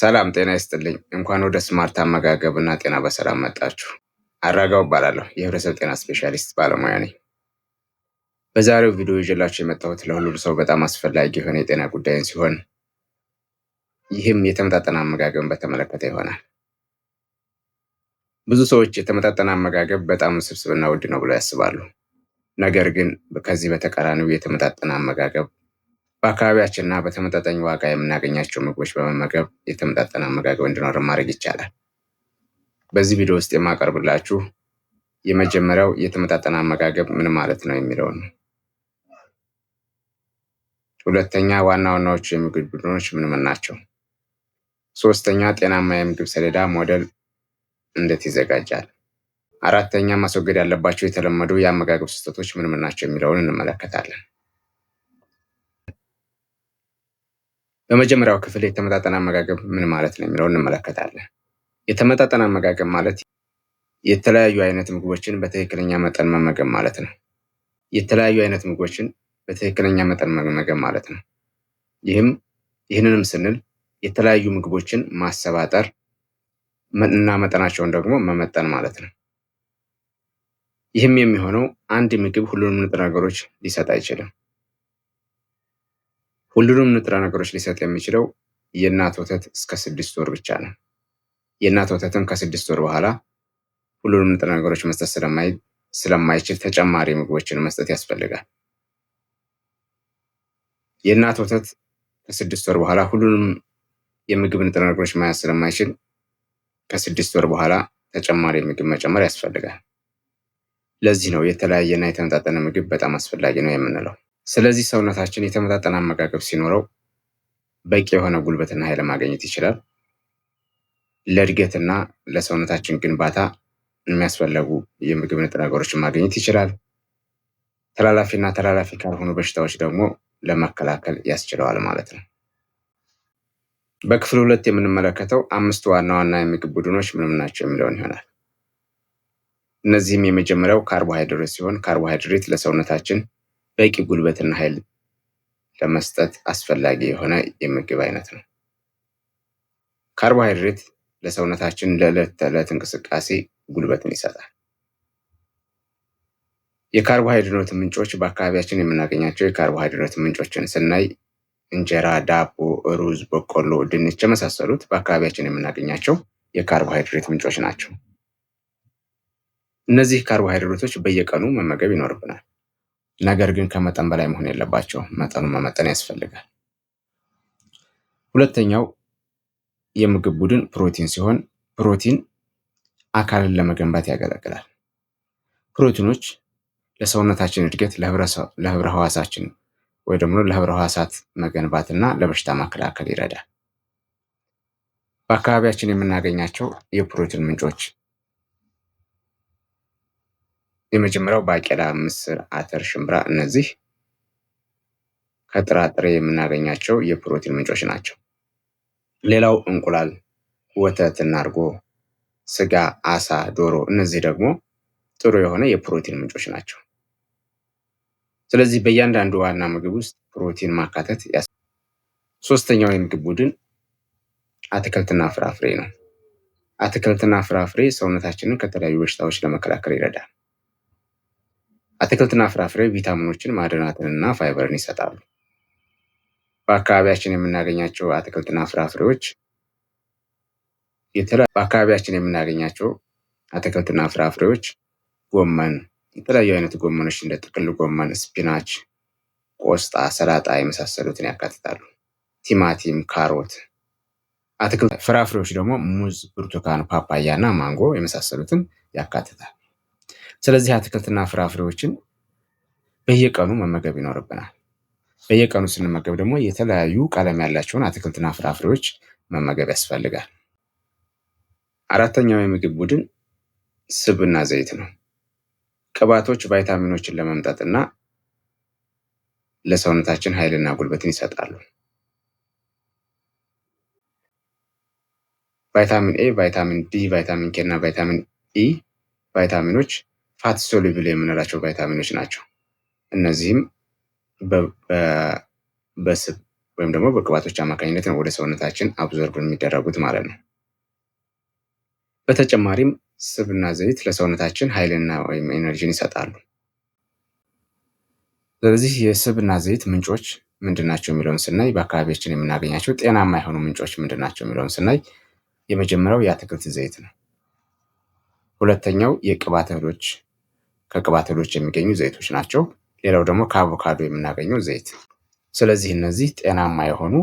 ሰላም ጤና ይስጥልኝ። እንኳን ወደ ስማርት አመጋገብና ጤና በሰላም መጣችሁ። አራጋው እባላለሁ፣ የህብረተሰብ ጤና ስፔሻሊስት ባለሙያ ነኝ። በዛሬው ቪዲዮ ይዤላችሁ የመጣሁት ለሁሉም ሰው በጣም አስፈላጊ የሆነ የጤና ጉዳይን ሲሆን ይህም የተመጣጠነ አመጋገብን በተመለከተ ይሆናል። ብዙ ሰዎች የተመጣጠነ አመጋገብ በጣም ውስብስብና ውድ ነው ብለው ያስባሉ። ነገር ግን ከዚህ በተቃራኒው የተመጣጠነ አመጋገብ በአካባቢያችንና በተመጣጣኝ ዋጋ የምናገኛቸው ምግቦች በመመገብ የተመጣጠነ አመጋገብ እንዲኖረን ማድረግ ይቻላል። በዚህ ቪዲዮ ውስጥ የማቀርብላችሁ የመጀመሪያው የተመጣጠነ አመጋገብ ምን ማለት ነው የሚለውን ነው። ሁለተኛ ዋና ዋናዎቹ የምግብ ቡድኖች ምን ምን ናቸው? ሶስተኛ ጤናማ የምግብ ሰሌዳ ሞዴል እንዴት ይዘጋጃል? አራተኛ ማስወገድ ያለባቸው የተለመዱ የአመጋገብ ስህተቶች ምን ምን ናቸው የሚለውን እንመለከታለን። በመጀመሪያው ክፍል የተመጣጠነ አመጋገብ ምን ማለት ነው የሚለውን እንመለከታለን። የተመጣጠነ አመጋገብ ማለት የተለያዩ አይነት ምግቦችን በትክክለኛ መጠን መመገብ ማለት ነው። የተለያዩ አይነት ምግቦችን በትክክለኛ መጠን መመገብ ማለት ነው። ይህንንም ስንል የተለያዩ ምግቦችን ማሰባጠር እና መጠናቸውን ደግሞ መመጠን ማለት ነው። ይህም የሚሆነው አንድ ምግብ ሁሉንም ንጥረ ነገሮች ሊሰጥ አይችልም። ሁሉንም ንጥረ ነገሮች ሊሰጥ የሚችለው የእናት ወተት እስከ 6 ወር ብቻ ነው። የእናት ወተትም ከ6 ወር በኋላ ሁሉንም ንጥረ ነገሮች መስጠት ስለማይችል ተጨማሪ ምግቦችን መስጠት ያስፈልጋል። የእናት ወተት ከ6 ወር በኋላ ሁሉንም የምግብ ንጥረ ነገሮች መያዝ ስለማይችል ከ6 ወር በኋላ ተጨማሪ ምግብ መጨመር ያስፈልጋል። ለዚህ ነው የተለያየና የተመጣጠነ ምግብ በጣም አስፈላጊ ነው የምንለው። ስለዚህ ሰውነታችን የተመጣጠነ አመጋገብ ሲኖረው በቂ የሆነ ጉልበትና ኃይል ማግኘት ይችላል። ለእድገትና ለሰውነታችን ግንባታ የሚያስፈልጉ የምግብ ንጥረ ነገሮችን ማግኘት ይችላል። ተላላፊና ተላላፊ ካልሆኑ በሽታዎች ደግሞ ለመከላከል ያስችለዋል ማለት ነው። በክፍል 2 የምንመለከተው 5 ዋና ዋና የምግብ ቡድኖች ምን ናቸው የሚለውን ይሆናል። እነዚህም የመጀመሪያው ካርቦሃይድሬት ሲሆን ካርቦሃይድሬት ለሰውነታችን በቂ ጉልበትና ኃይል ለመስጠት አስፈላጊ የሆነ የምግብ አይነት ነው። ካርቦሃይድሬት ለሰውነታችን ለዕለት ተዕለት እንቅስቃሴ ጉልበትን ይሰጣል። የካርቦሃይድሬት ምንጮች በአካባቢያችን የምናገኛቸው የካርቦሃይድሬት ምንጮችን ስናይ እንጀራ፣ ዳቦ፣ ሩዝ፣ በቆሎ፣ ድንች የመሳሰሉት በአካባቢያችን የምናገኛቸው የካርቦሃይድሬት ምንጮች ናቸው። እነዚህ ካርቦሃይድሬቶች በየቀኑ መመገብ ይኖርብናል። ነገር ግን ከመጠን በላይ መሆን የለባቸውም። መጠኑን መመጠን ያስፈልጋል። ሁለተኛው የምግብ ቡድን ፕሮቲን ሲሆን ፕሮቲን አካልን ለመገንባት ያገለግላል። ፕሮቲኖች ለሰውነታችን እድገት፣ ለህብረ ህዋሳችን ወይ ደግሞ ለህብረ ህዋሳት መገንባትና ለበሽታ መከላከል ይረዳል። በአካባቢያችን የምናገኛቸው የፕሮቲን ምንጮች የመጀመሪያው ባቄላ፣ ምስር፣ አተር፣ ሽምብራ እነዚህ ከጥራጥሬ የምናገኛቸው የፕሮቲን ምንጮች ናቸው። ሌላው እንቁላል፣ ወተት እና እርጎ፣ ስጋ፣ አሳ፣ ዶሮ እነዚህ ደግሞ ጥሩ የሆነ የፕሮቲን ምንጮች ናቸው። ስለዚህ በእያንዳንዱ ዋና ምግብ ውስጥ ፕሮቲን ማካተት ሶስተኛው የምግብ ቡድን አትክልትና ፍራፍሬ ነው። አትክልትና ፍራፍሬ ሰውነታችንን ከተለያዩ በሽታዎች ለመከላከል ይረዳል። አትክልትና ፍራፍሬ ቪታሚኖችን፣ ማዕድናትንና ፋይበርን ይሰጣሉ። በአካባቢያችን የምናገኛቸው አትክልትና ፍራፍሬዎች ጎመን፣ የተለያዩ አይነት ጎመኖች እንደ ጥቅል ጎመን፣ ስፒናች፣ ቆስጣ፣ ሰላጣ የመሳሰሉትን ያካትታሉ። ቲማቲም፣ ካሮት። ፍራፍሬዎች ደግሞ ሙዝ፣ ብርቱካን፣ ፓፓያ እና ማንጎ የመሳሰሉትን ያካትታል። ስለዚህ አትክልትና ፍራፍሬዎችን በየቀኑ መመገብ ይኖርብናል። በየቀኑ ስንመገብ ደግሞ የተለያዩ ቀለም ያላቸውን አትክልትና ፍራፍሬዎች መመገብ ያስፈልጋል። አራተኛው የምግብ ቡድን ስብና ዘይት ነው። ቅባቶች ቫይታሚኖችን ለመምጠጥና ለሰውነታችን ኃይልና ጉልበትን ይሰጣሉ። ቫይታሚን ኤ፣ ቫይታሚን ዲ፣ ቫይታሚን ኬ እና ቫይታሚን ኢ ቫይታሚኖች ፋት ሶሉብል የምንላቸው ቫይታሚኖች ናቸው። እነዚህም በስብ ወይም ደግሞ በቅባቶች አማካኝነት ነው ወደ ሰውነታችን አብዞርብ የሚደረጉት ማለት ነው። በተጨማሪም ስብና ዘይት ለሰውነታችን ኃይልና ወይም ኤነርጂን ይሰጣሉ። ስለዚህ የስብና ዘይት ምንጮች ምንድናቸው የሚለውን ስናይ በአካባቢያችን የምናገኛቸው ጤናማ የሆኑ ምንጮች ምንድናቸው የሚለውን ስናይ የመጀመሪያው የአትክልት ዘይት ነው። ሁለተኛው የቅባት እህሎች ከቅባት እህሎች የሚገኙ ዘይቶች ናቸው። ሌላው ደግሞ ከአቮካዶ የምናገኘው ዘይት። ስለዚህ እነዚህ ጤናማ የሆኑ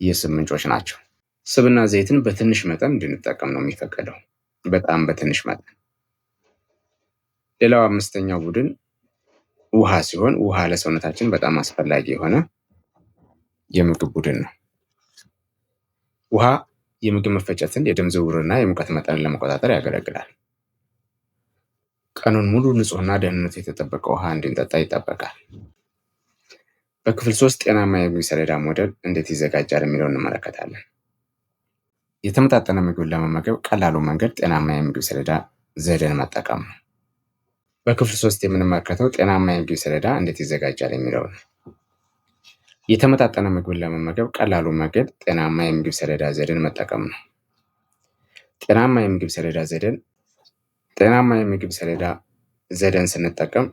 የስብ ምንጮች ናቸው። ስብና ዘይትን በትንሽ መጠን እንድንጠቀም ነው የሚፈቀደው፣ በጣም በትንሽ መጠን። ሌላው አምስተኛው ቡድን ውሃ ሲሆን ውሃ ለሰውነታችን በጣም አስፈላጊ የሆነ የምግብ ቡድን ነው። ውሃ የምግብ መፈጨትን፣ የደም ዝውውርና የሙቀት መጠንን ለመቆጣጠር ያገለግላል። ቀኑን ሙሉ ንጹህና ደህንነቱ የተጠበቀ ውሃ እንድንጠጣ ይጠበቃል። በክፍል 3 ጤናማ የምግብ ሰሌዳ ሞዴል እንዴት ይዘጋጃል የሚለውን እንመለከታለን። የተመጣጠነ ምግብን ለመመገብ ቀላሉ መንገድ ጤናማ የምግብ ሰሌዳ ዘዴን መጠቀም ነው። በክፍል 3 የምንመለከተው ጤናማ የምግብ ሰሌዳ እንዴት ይዘጋጃል የሚለው ነው። የተመጣጠነ ምግብን ለመመገብ ቀላሉ መንገድ ጤናማ የምግብ ሰሌዳ ዘዴን መጠቀም ነው። ጤናማ የምግብ ሰሌዳ ዘዴን ስንጠቀም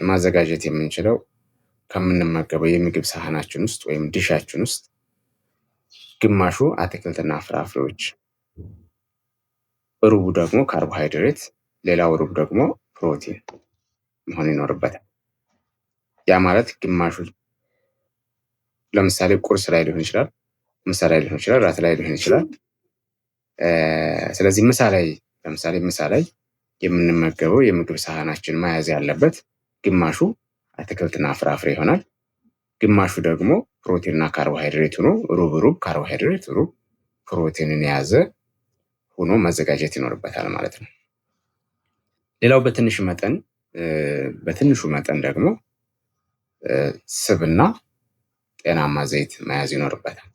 ማዘጋጀት የምንችለው ከምንመገበው የምግብ ሳህናችን ውስጥ ወይም ዲሻችን ውስጥ ግማሹ አትክልትና ፍራፍሬዎች፣ ሩቡ ደግሞ ካርቦሃይድሬት፣ ሌላው ሩብ ደግሞ ፕሮቲን መሆን ይኖርበታል። ያ ማለት ግማሹ ለምሳሌ ቁርስ ላይ ሊሆን ይችላል፣ ምሳ ላይ ሊሆን ይችላል፣ ራት ላይ ሊሆን ይችላል። ስለዚህ ለምሳሌ ምሳ ላይ የምንመገበው የምግብ ሳህናችን መያዝ ያለበት ግማሹ አትክልትና ፍራፍሬ ይሆናል። ግማሹ ደግሞ ፕሮቲንና ካርቦሃይድሬት ሆኖ ሩብ ካርቦሃይድሬት ሩብ ፕሮቲንን የያዘ ሆኖ መዘጋጀት ይኖርበታል ማለት ነው። ሌላው በትንሹ መጠን ደግሞ ስብና ጤናማ ዘይት መያዝ ይኖርበታል።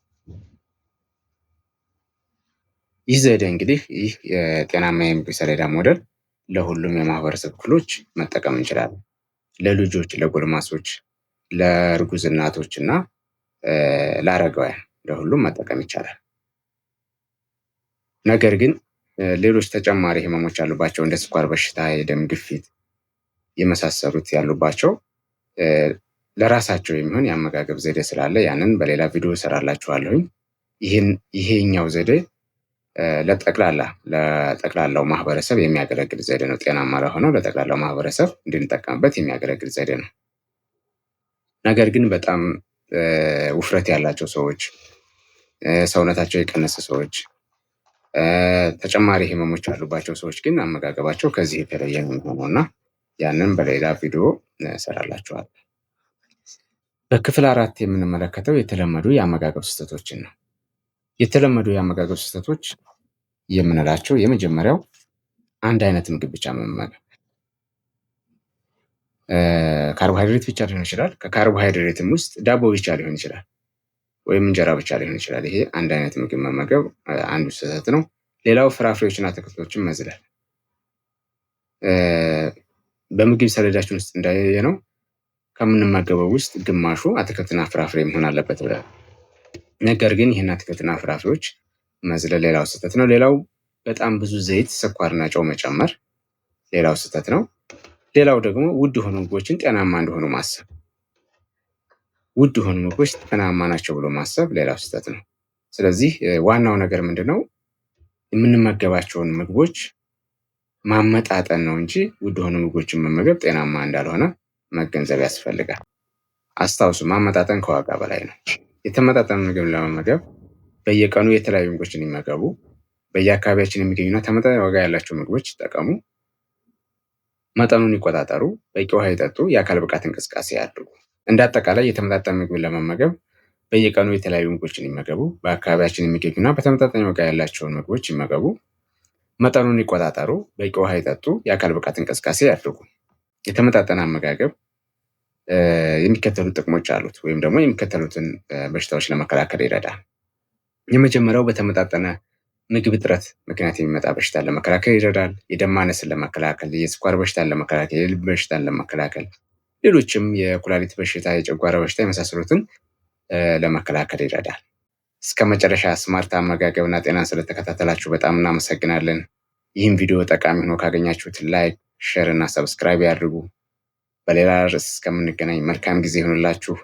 ይህ ዘዴ እንግዲህ ይህ የጤናማ የምግብ ሰሌዳ ሞዴል ለሁሉም የማህበረሰብ ክፍሎች መጠቀም እንችላለን። ለልጆች፣ ለጎልማሶች፣ ለእርጉዝ እናቶች እና ለአረጋውያን ለሁሉም መጠቀም ይቻላል። ነገር ግን ሌሎች ተጨማሪ ህመሞች ያሉባቸው እንደ ስኳር በሽታ፣ የደም ግፊት የመሳሰሉት ያሉባቸው ለራሳቸው የሚሆን የአመጋገብ ዘዴ ስላለ ያንን በሌላ ቪዲዮ እሰራላችኋለሁኝ። ይሄኛው ዘዴ ለጠቅላላው ማህበረሰብ የሚያገለግል ዘዴ ነው። ጤናማ ለሆነው ለጠቅላላው ማህበረሰብ እንድንጠቀምበት የሚያገለግል ዘዴ ነው። ነገር ግን በጣም ውፍረት ያላቸው ሰዎች፣ ሰውነታቸው የቀነሰ ሰዎች፣ ተጨማሪ ህመሞች ያሉባቸው ሰዎች ግን አመጋገባቸው ከዚህ የተለየ ነው የሚሆነው እና ያንን በሌላ ቪዲዮ እሰራላችኋለሁ። በክፍል 4 የምንመለከተው የተለመዱ የአመጋገብ ስህተቶችን ነው። የተለመዱ የአመጋገብ ስህተቶች የምንላቸው የመጀመሪያው አንድ አይነት ምግብ ብቻ መመገብ። ካርቦሃይድሬት ብቻ ሊሆን ይችላል። ከካርቦሃይድሬትም ውስጥ ዳቦ ብቻ ሊሆን ይችላል፣ ወይም እንጀራ ብቻ ሊሆን ይችላል። ይሄ አንድ አይነት ምግብ መመገብ አንዱ ስህተት ነው። ሌላው ፍራፍሬዎችና አትክልቶችን መዝለል። በምግብ ሰሌዳችን ውስጥ እንዳየነው ከምንመገበው ውስጥ ግማሹ አትክልትና ፍራፍሬ መሆን አለበት ብለን፣ ነገር ግን ይህን አትክልትና ፍራፍሬዎች መዝለል ሌላው ስህተት ነው። ሌላው በጣም ብዙ ዘይት፣ ስኳርና ጨው መጨመር ሌላው ስህተት ነው። ሌላው ደግሞ ውድ የሆኑ ምግቦችን ጤናማ እንደሆኑ ማሰብ፣ ውድ የሆኑ ምግቦች ጤናማ ናቸው ብሎ ማሰብ ሌላው ስህተት ነው። ስለዚህ ዋናው ነገር ምንድነው? የምንመገባቸውን ምግቦች ማመጣጠን ነው እንጂ ውድ የሆኑ ምግቦችን መመገብ ጤናማ እንዳልሆነ መገንዘብ ያስፈልጋል። አስታውሱ፣ ማመጣጠን ከዋጋ በላይ ነው። የተመጣጠነ ምግብ ለመመገብ በየቀኑ የተለያዩ ምግቦችን ይመገቡ። በየአካባቢያችን የሚገኙና ተመጣጣኝ ዋጋ ያላቸው ምግቦች ይጠቀሙ። መጠኑን ይቆጣጠሩ። በቂ ውሃ ይጠጡ። የአካል ብቃት እንቅስቃሴ ያድርጉ። እንደ አጠቃላይ የተመጣጠነ ምግብን ለመመገብ በየቀኑ የተለያዩ ምግቦችን ይመገቡ። በአካባቢያችን የሚገኙና በተመጣጣኝ ዋጋ ያላቸውን ምግቦች ይመገቡ። መጠኑን ይቆጣጠሩ። በቂ ውሃ ይጠጡ። የአካል ብቃት እንቅስቃሴ ያድርጉ። የተመጣጠነ አመጋገብ የሚከተሉት ጥቅሞች አሉት፣ ወይም ደግሞ የሚከተሉትን በሽታዎች ለመከላከል ይረዳል። የመጀመሪያው በተመጣጠነ ምግብ እጥረት ምክንያት የሚመጣ በሽታን ለመከላከል ይረዳል። የደም ማነስን ለመከላከል፣ የስኳር በሽታን ለመከላከል፣ የልብ በሽታን ለመከላከል፣ ሌሎችም የኩላሊት በሽታ፣ የጨጓራ በሽታ የመሳሰሉትን ለመከላከል ይረዳል። እስከ መጨረሻ ስማርት አመጋገብና ጤናን ስለተከታተላችሁ በጣም እናመሰግናለን። ይህም ቪዲዮ ጠቃሚ ሆኖ ካገኛችሁት ላይክ፣ ሼር እና ሰብስክራይብ ያድርጉ። በሌላ ርዕስ እስከምንገናኝ መልካም ጊዜ ይሁንላችሁ።